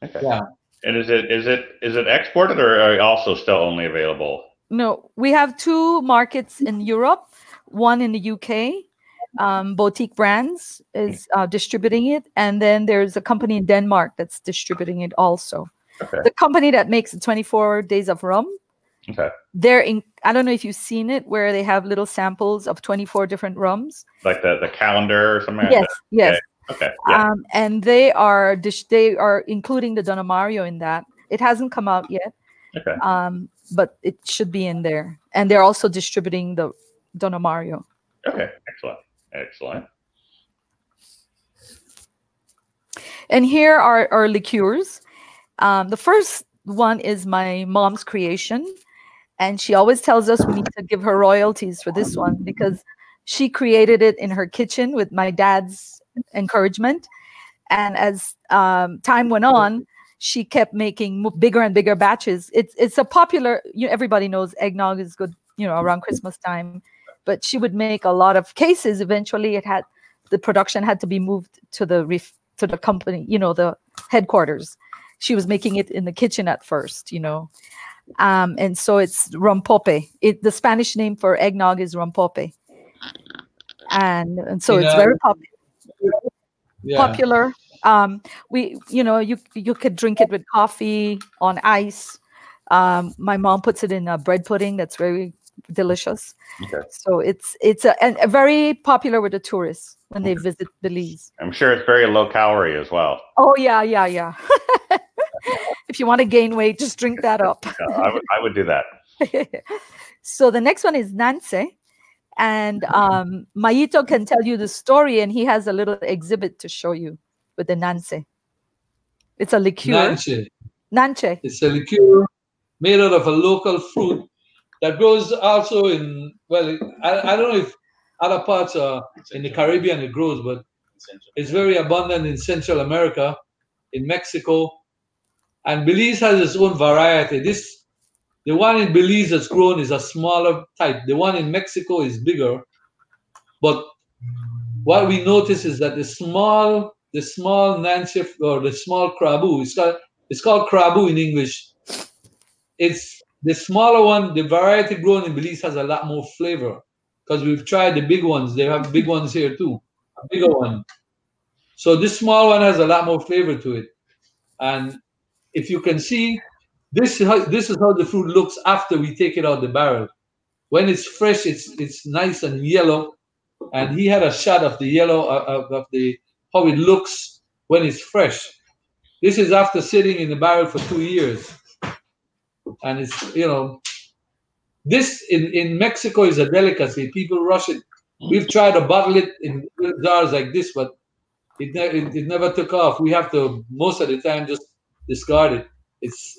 Okay. Yeah. And is it exported, or are you also still only available? No, we have 2 markets in Europe, one in the UK. Boutique Brands is distributing it, and then there's a company in Denmark that's distributing it also. Okay. The company that makes the 24 Days of Rum, Okay. they're in, I don't know if you've seen it, where they have little samples of 24 different rums. Like the calendar or something like Yes, that? yes. Okay. Yeah. And they are including the Donna Mario in that. It hasn't come out yet. Okay. But it should be in there. And they're also distributing the Donna Mario. Okay. Excellent. Excellent. And here are our liqueurs. The first one is my mom's creation. And she always tells us we need to give her royalties for this one because she created it in her kitchen with my dad's encouragement. And as time went on, she kept making bigger and bigger batches. It's a popular, everybody knows eggnog is good, around Christmas time. But she would make a lot of cases. Eventually, the production had to be moved to the company, the headquarters. She was making it in the kitchen at first, and so it's rompope. The Spanish name for eggnog is rompope, and so it's very popular. Yeah. Popular. You could drink it with coffee on ice. My mom puts it in a bread pudding that's very delicious. Okay. So it's a very popular with the tourists when they visit Belize. I'm sure it's very low calorie as well. Oh yeah. If you want to gain weight, just drink that up. Yeah, I would do that. So the next one is Nance. And Myito can tell you the story, and he has a little exhibit to show you with the Nance. It's a liqueur. Nance. It's a liqueur made out of a local fruit that grows also in, well, I don't know if other parts in the Caribbean it grows, but it's very abundant in Central America, in Mexico. And Belize has its own variety. The one in Belize that's grown is a smaller type. The one in Mexico is bigger. But what we notice is that the small Nance or the small Crabu, it's called Crabu in English. It's the smaller one. The variety grown in Belize has a lot more flavor because we've tried the big ones. They have big ones here too, a bigger one. So this small one has a lot more flavor to it. And if you can see, this is how the fruit looks after we take it out of the barrel. When it's fresh, it's nice and yellow. And he had a shot of the yellow of how it looks when it's fresh. This is after sitting in the barrel for 2 years. And it's, this in Mexico is a delicacy. People rush it. We've tried to bottle it in jars like this, but it never took off. We have to, most of the time, just discard it. It's,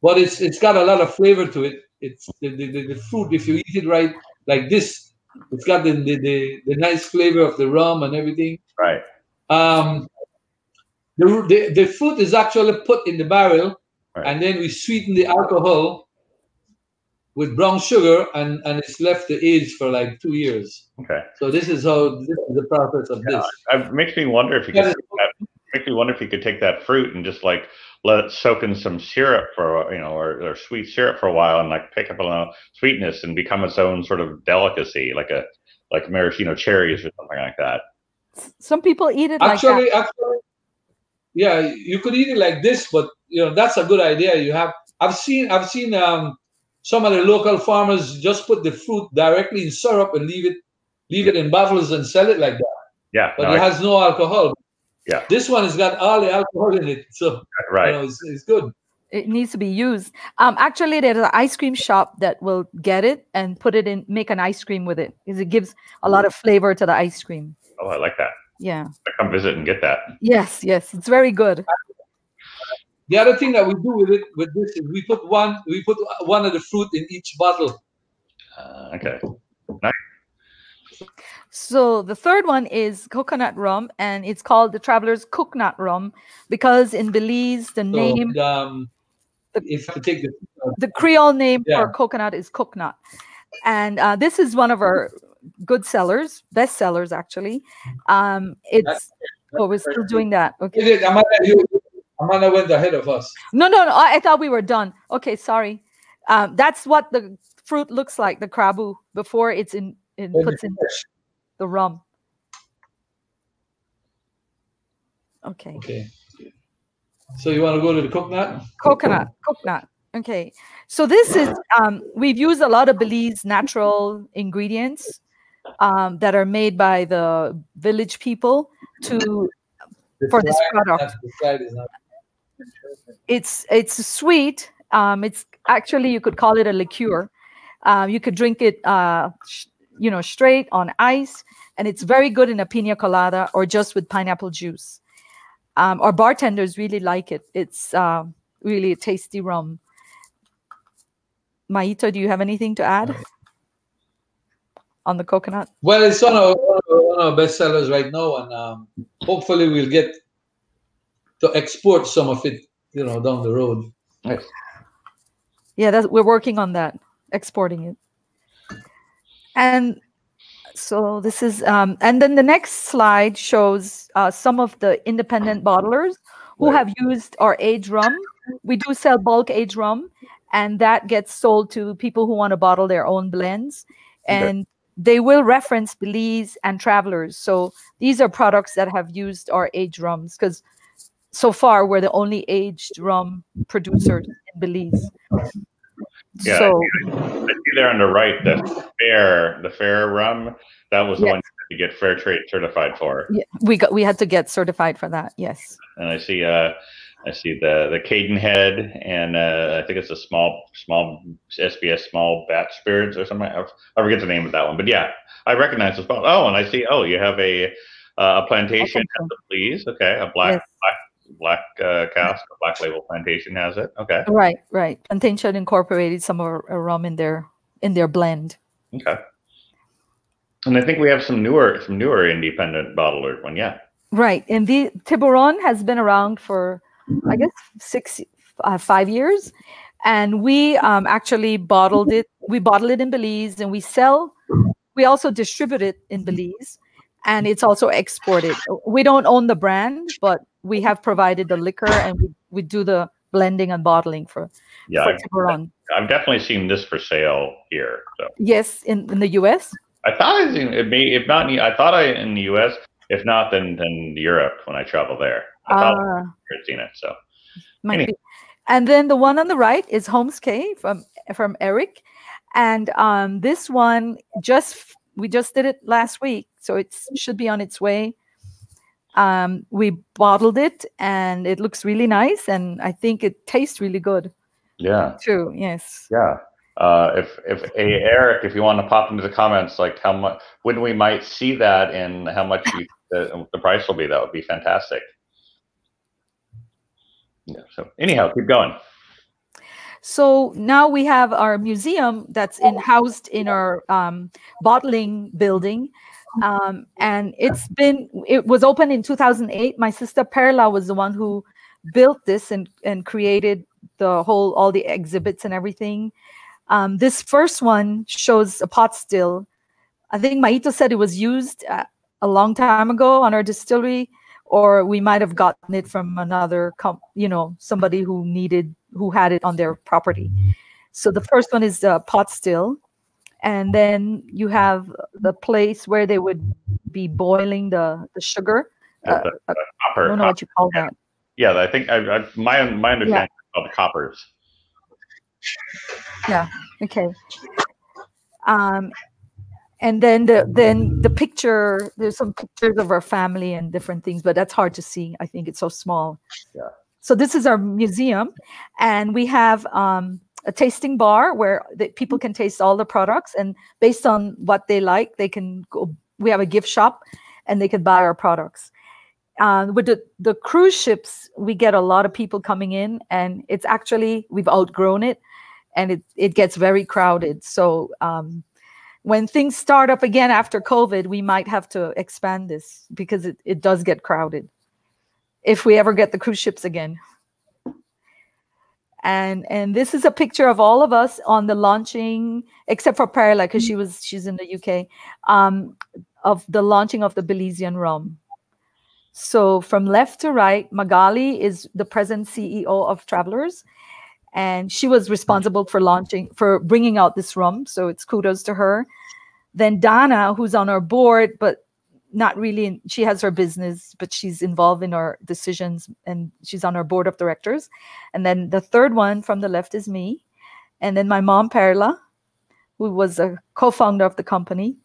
but it's got a lot of flavor to it. It's the fruit, if you eat it right, like this, it's got the nice flavor of the rum and everything. Right. The fruit is actually put in the barrel, right. And then we sweeten the alcohol with brown sugar, and it's left to age for like 2 years. Okay. So this is the process of this. It makes me wonder if you could. Makes me wonder if you could take that fruit and just like let it soak in some syrup for or sweet syrup for a while, and like pick up a little sweetness and become its own sort of delicacy, like maraschino cherries or something like that. Some people eat it actually, like that. Actually, yeah, you could eat it like this, but that's a good idea. I've seen some of the local farmers just put the fruit directly in syrup and leave it in bottles and sell it like that. Yeah, but it has no alcohol. Yeah, this one has got all the alcohol in it, so right. It's good. It needs to be used. Actually, there's an ice cream shop that will get it and put it in, make an ice cream with it, because it gives a lot of flavor to the ice cream. Oh, I like that. Yeah. I come visit and get that. Yes, it's very good. The other thing that we do with this is we put one of the fruit in each bottle. Okay. Nice. So the third one is coconut rum, and it's called the Traveler's Coconut Rum because in Belize the name, if you take the Creole name for coconut is coconut, and this is one of our good sellers, best sellers actually. We're still doing that. Okay. Amanda went ahead of us. No. I thought we were done. Okay, sorry. That's what the fruit looks like, the crabu, before it's puts in the rum. Okay. So you want to go to the coconut? Coconut. Okay. So this is, we've used a lot of Belize natural ingredients that are made by the village people for this product. It's sweet. It's actually, you could call it a liqueur. You could drink it, straight on ice, and it's very good in a pina colada or just with pineapple juice. Our bartenders really like it. It's really a tasty rum. Myito, do you have anything to add on the coconut? Well, it's one of our best sellers right now, and hopefully we'll get to export some of it, down the road. Nice. Yeah, we're working on that, exporting it. And so this is, and then the next slide shows some of the independent bottlers who have used our aged rum. We do sell bulk aged rum, and that gets sold to people who want to bottle their own blends. And they will reference Belize and Travelers. So these are products that have used our aged rums, because so far we're the only aged rum producers in Belize. Yeah, so, I see there on the right the fair rum. That was the one you had to get fair trade certified for. Yeah, we had to get certified for that. Yes. And I see the Cadenhead, and I think it's a small SBS small batch spirits or something. I forget the name of that one, but yeah, I recognize the spot. Oh, and I see. Oh, you have a plantation at the Belize. Okay, a black cask, a black label plantation has it. Okay. Right. Plantation incorporated some of our rum in their blend. Okay. And I think we have some newer independent bottler one. Yeah. Right, and the Tiburon has been around for, I guess, 5 years, and we actually bottled it. We bottle it in Belize, and we also distribute it in Belize, and it's also exported. We don't own the brand, but we have provided the liquor, and we do the blending and bottling for Tiburon. I've definitely seen this for sale here. So. Yes, in the U.S. I thought I'd seen it. If not, I thought in the U.S. If not, then Europe when I travel there. I thought I'd seen it. So. Might be. And then the one on the right is Homestay from Eric, and this one we just did it last week, so it should be on its way. We bottled it, and it looks really nice, and I think it tastes really good. Yeah. Too. Yes. Yeah. Eric, if you want to pop into the comments, like how much when we might see that and how much the price will be, that would be fantastic. Yeah. So anyhow, keep going. So now we have our museum that's housed in our bottling building. And it was opened in 2008. My sister Perla was the one who built this and created all the exhibits and everything. This first one shows a pot still. I think Myito said it was used a long time ago on our distillery, or we might have gotten it from another, somebody who had it on their property. So the first one is the pot still. And then you have the place where they would be boiling the sugar. Copper, I don't know what you call that. Yeah, I think my understanding is called coppers. Yeah. Okay. And then the picture. There's some pictures of our family and different things, but that's hard to see. I think it's so small. Yeah. So this is our museum, and we have a tasting bar where people can taste all the products, and based on what they like, they can go. We have a gift shop, and they can buy our products. With the cruise ships, we get a lot of people coming in, and it's actually, we've outgrown it, and it gets very crowded. So when things start up again after COVID, we might have to expand this because it does get crowded if we ever get the cruise ships again. And this is a picture of all of us on the launching, except for Perla, because she's in the UK, of the launching of the Belizean rum. So from left to right, Magali is the present CEO of Travelers, and she was responsible for bringing out this rum. So it's kudos to her. Then Dana, who's on our board, but not really, she has her business, but she's involved in our decisions and she's on our board of directors. And then the third one from the left is me. And then my mom, Perla, who was a co-founder of the company.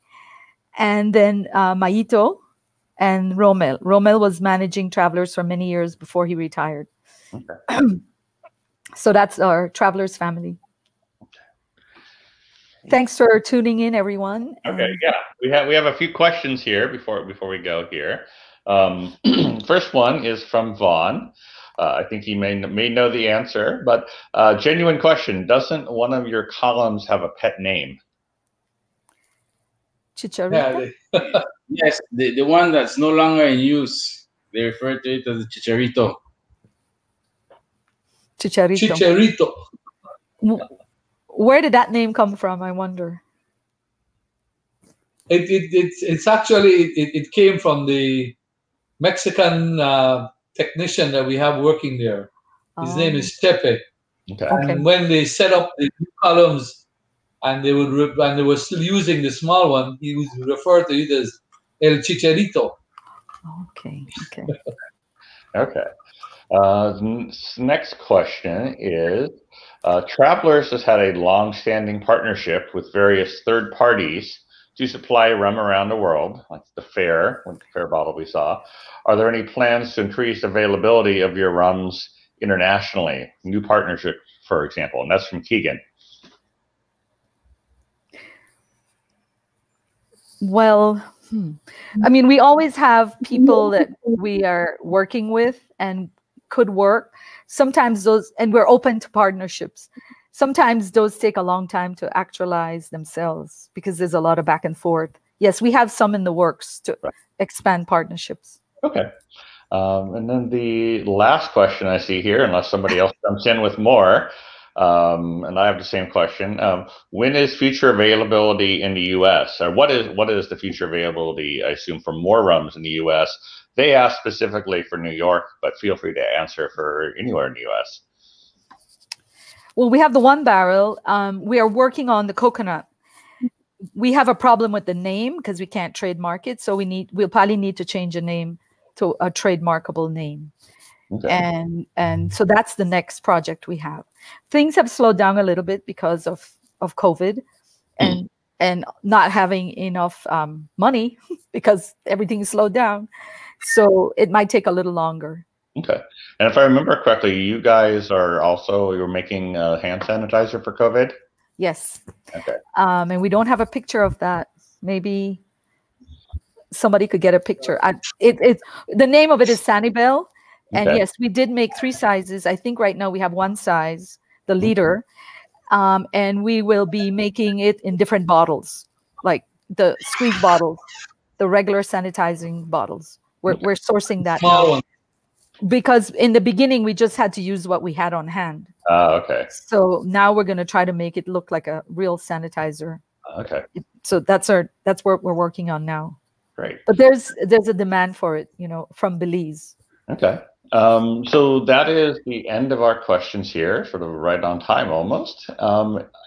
And then Myito and Romel. Romel was managing Travelers for many years before he retired. Okay. So that's our Travelers family. Thanks for tuning in, everyone. Okay, yeah, we have a few questions here before we go here. First one is from Vaughn. I think he may know the answer, but genuine question: doesn't one of your columns have a pet name? Chicharito? Yeah, yes, the one that's no longer in use. They refer to it as the Chicharito. Chicharito. Where did that name come from, I wonder? It's actually, it came from the Mexican technician that we have working there. His name is Tepe. Okay. And when they set up the new columns and they were still using the small one, he would refer to it as El Chicharito. Okay. Okay. Next question is, Travelers has had a long-standing partnership with various third parties to supply rum around the world, like the fair bottle we saw. Are there any plans to increase availability of your rums internationally? New partnership, for example, and that's from Keegan. Well, I mean, we always have people that we are working with and could work. Sometimes those, and we're open to partnerships. Sometimes those take a long time to actualize themselves because there's a lot of back and forth. Yes, we have some in the works to expand partnerships. Okay. And then the last question I see here, unless somebody else jumps in with more, and I have the same question. When is future availability in the U.S.? Or what is the future availability, I assume, for more rums in the U.S.? They asked specifically for New York, but feel free to answer for anywhere in the U.S. Well, we have the one barrel. We are working on the coconut. We have a problem with the name because we can't trademark it. So we'll probably need to change the name to a trademarkable name. Okay. And so that's the next project we have. Things have slowed down a little bit because of COVID and not having enough money because everything is slowed down. So it might take a little longer. Okay. And if I remember correctly, you guys you're making hand sanitizer for COVID? Yes. Okay. And we don't have a picture of that. Maybe somebody could get a picture. The name of it is Sanibel. And yes, we did make 3 sizes. I think right now we have 1 size, the liter. And we will be making it in different bottles, like the squeeze bottles, the regular sanitizing bottles. We're sourcing that small one. Because in the beginning we just had to use what we had on hand. Okay. So now we're going to try to make it look like a real sanitizer. Okay. So that's what we're working on now. Great. But there's a demand for it, from Belize. Okay. So that is the end of our questions here, sort of right on time almost.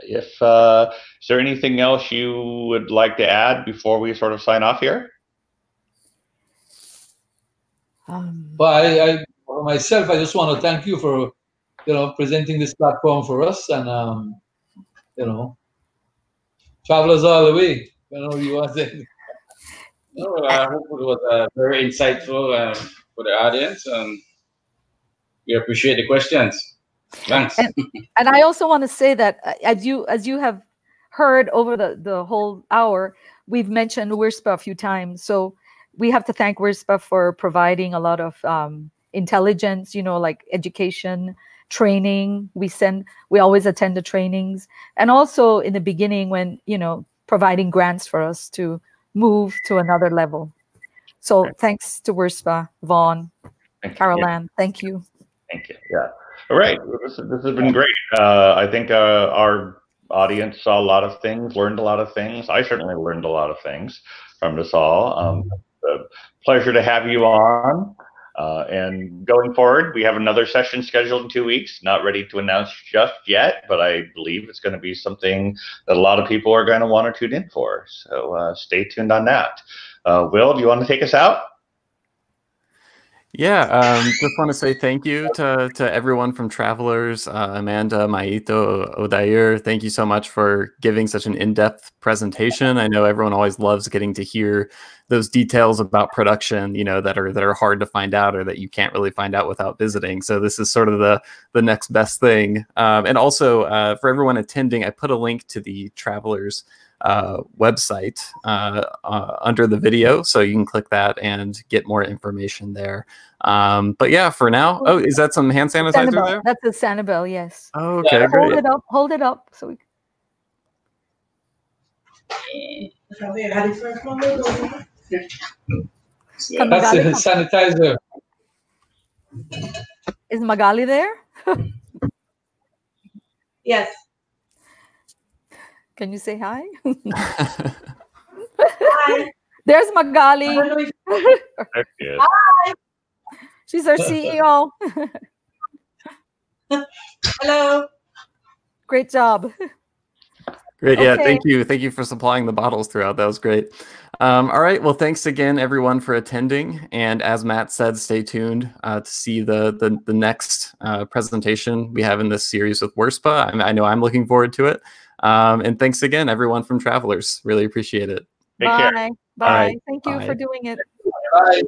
Is there anything else you would like to add before we sort of sign off here? Well, for myself, I just want to thank you for, presenting this platform for us, and travelers all the way. You want to say? No, I hope it was very insightful for the audience, and we appreciate the questions. Thanks. And I also want to say that as you have heard over the whole hour, we've mentioned WIRSPA a few times. So we have to thank WIRSPA for providing a lot of intelligence, like education, training. We always attend the trainings. And also in the beginning when, providing grants for us to move to another level. So thanks to WIRSPA, Vaughn, Caroline. Thank you. Thank you. Yeah. All right. This has been great. I think our audience saw a lot of things, learned a lot of things. I certainly learned a lot of things from this all. A pleasure to have you on. And going forward, we have another session scheduled in 2 weeks. Not ready to announce just yet, but I believe it's going to be something that a lot of people are going to want to tune in for. So stay tuned on that. Will, do you want to take us out? Yeah, just want to say thank you to everyone from Travelers, Amanda, Myito, Odair. Thank you so much for giving such an in-depth presentation. I know everyone always loves getting to hear those details about production, you know, that are hard to find out or that you can't really find out without visiting. So this is sort of the next best thing. And also for everyone attending, I put a link to the Travelers website under the video, so you can click that and get more information there. But yeah, for now, oh, is that some hand sanitizer Sanibel. there? That's the Sanibel, yes. Oh, okay, great. Hold it up, so we. That's a sanitizer. Is Magali there? Yes. Can you say hi? Hi. There's Magali. Hi. She's our CEO. Hello. Great job. Great. Yeah. Okay. Thank you for supplying the bottles throughout. That was great. All right. Well, thanks again, everyone, for attending. And as Matt said, stay tuned to see the next presentation we have in this series with WIRSPA. I know I'm looking forward to it. And thanks again, everyone from Travelers. Really appreciate it. Take care. Bye. Bye. Right. Thank you Bye. for doing it. Bye.